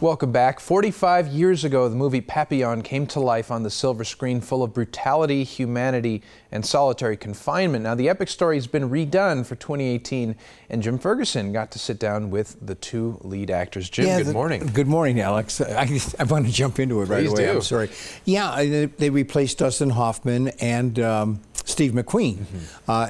Welcome back. 45 years ago, the movie Papillon came to life on the silver screen, full of brutality, humanity, and solitary confinement. Now, the epic story has been redone for 2018, and Jim Ferguson got to sit down with the two lead actors. Jim, good morning. Good morning, Alex. I want to jump into it right away. Do. I'm sorry. Yeah, they replaced Dustin Hoffman and Steve McQueen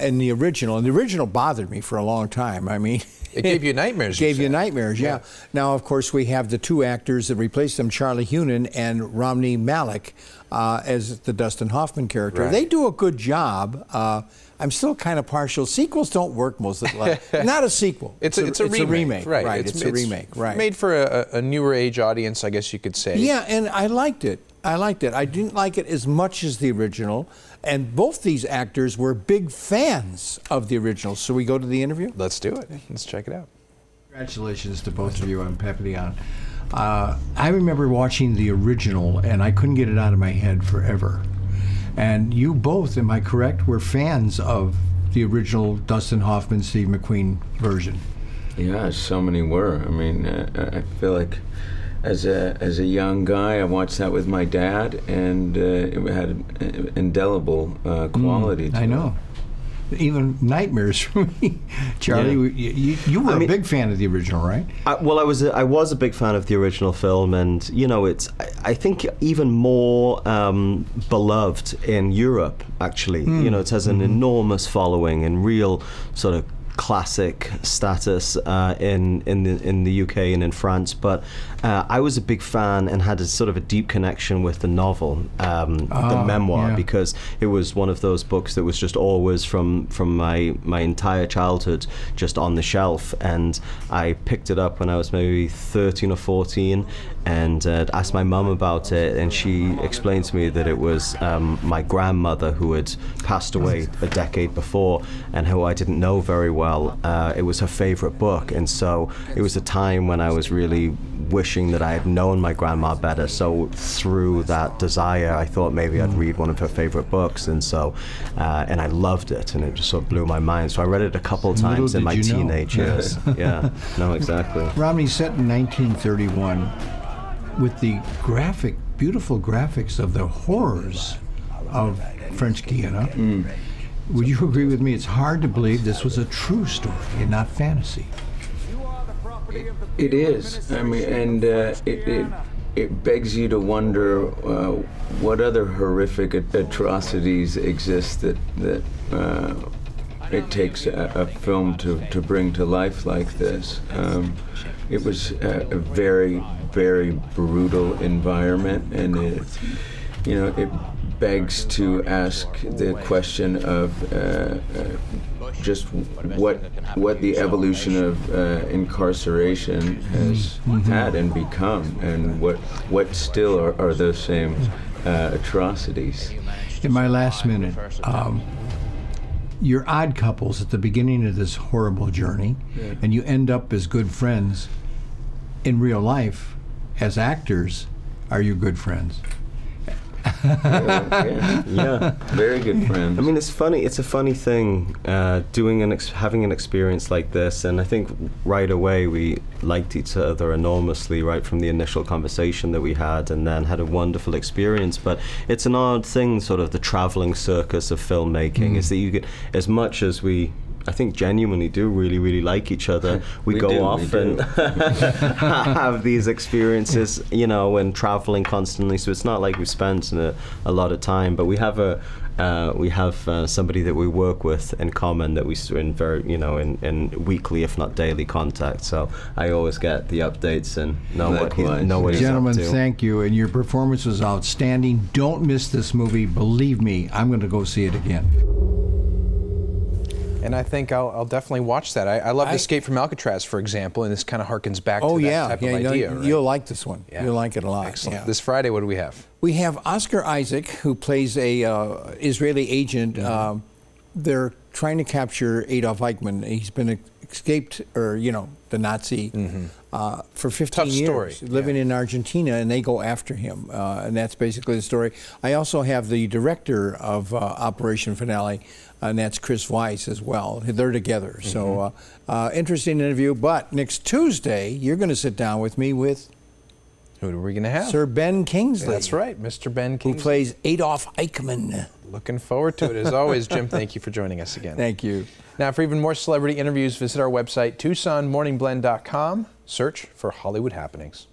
in the original. And the original bothered me for a long time. I mean, it gave you nightmares. Gave you nightmares, yeah. Now, of course, we have the two actors that replaced them, Charlie Hunnam and Rami Malek, as the Dustin Hoffman character. Right. They do a good job. I'm still kind of partial. Sequels don't work most of the time. Not a sequel. It's a remake. Right. It's a remake. Right. Made for a newer age audience, I guess you could say. Yeah, and I liked it. I didn't like it as much as the original, and both these actors were big fans of the original. So we go to the interview? Let's do it. Let's check it out. Congratulations to both of you on Papillon. I remember watching the original, and I couldn't get it out of my head forever. And you both, am I correct, were fans of the original Dustin Hoffman, Steve McQueen version? Yeah, so many were. I mean, I feel like as a young guy, I watched that with my dad, and it had an indelible quality to it. I know. Even nightmares for me. Charlie, you were a big fan of the original, right? Well, I was a big fan of the original film, and you know, I think even more beloved in Europe. Actually, you know, it has an enormous following and real sort of classic status in the UK and in France, but I was a big fan and had a sort of a deep connection with the novel, the memoir, because it was one of those books that was just always from my entire childhood just on the shelf, and I picked it up when I was maybe 13 or 14 and asked my mum about it, and she explained to me that it was my grandmother who had passed away a decade before and who I didn't know very well. It was her favorite book, and so it was a time when I was really wishing that I had known my grandma better. So through that desire, I thought maybe I'd read one of her favorite books, and so and I loved it, and it just sort of blew my mind. So I read it a couple times in my teenage years. Yeah, no, exactly. Romney's set in 1931 with the beautiful graphics of the horrors of French Guiana. Would you agree with me? It's hard to believe this was a true story and not fantasy. It is. I mean, and it begs you to wonder what other horrific atrocities exist that it takes a film to bring to life like this. It was a very, very brutal environment, and it begs to ask the question of just what the evolution of incarceration has had and become, and what still are those same atrocities. In my last minute, you're odd couples at the beginning of this horrible journey, and you end up as good friends. In real life, as actors, are you good friends? Yeah, very good friends. I mean, it's funny. It's a funny thing having an experience like this, and I think right away we liked each other enormously right from the initial conversation that we had, and then had a wonderful experience. But it's an odd thing, sort of the traveling circus of filmmaking, is that you get, as much as we, I think, genuinely do really like each other, we go off and have these experiences, you know, and traveling constantly. So it's not like we've spent a lot of time, but we have somebody that we work with in common that we're in very, you know, in weekly, if not daily contact. So I always get the updates and know what he's up to. Gentlemen, thank you, and your performance was outstanding. Don't miss this movie. Believe me, I'm going to go see it again. And I think I'll definitely watch that. I love Escape from Alcatraz, for example, and this kind of harkens back to that type of idea. Right? You'll like this one. You'll like it a lot. Excellent. This Friday, what do we have? We have Oscar Isaac, who plays a Israeli agent. They're trying to capture Adolf Eichmann. He's been escaped, or the Nazi, for 15 years, living in Argentina, and they go after him, and that's basically the story. I also have the director of Operation Finale, and that's Chris Weiss as well. They're together, so interesting interview. But next Tuesday, you're going to sit down with me with Who are we going to have? Sir Ben Kingsley. That's right, Mr. Ben Kingsley. Who plays Adolf Eichmann. Looking forward to it. As always, Jim, thank you for joining us again. Thank you. Now, for even more celebrity interviews, visit our website, TucsonMorningBlend.com. Search for Hollywood Happenings.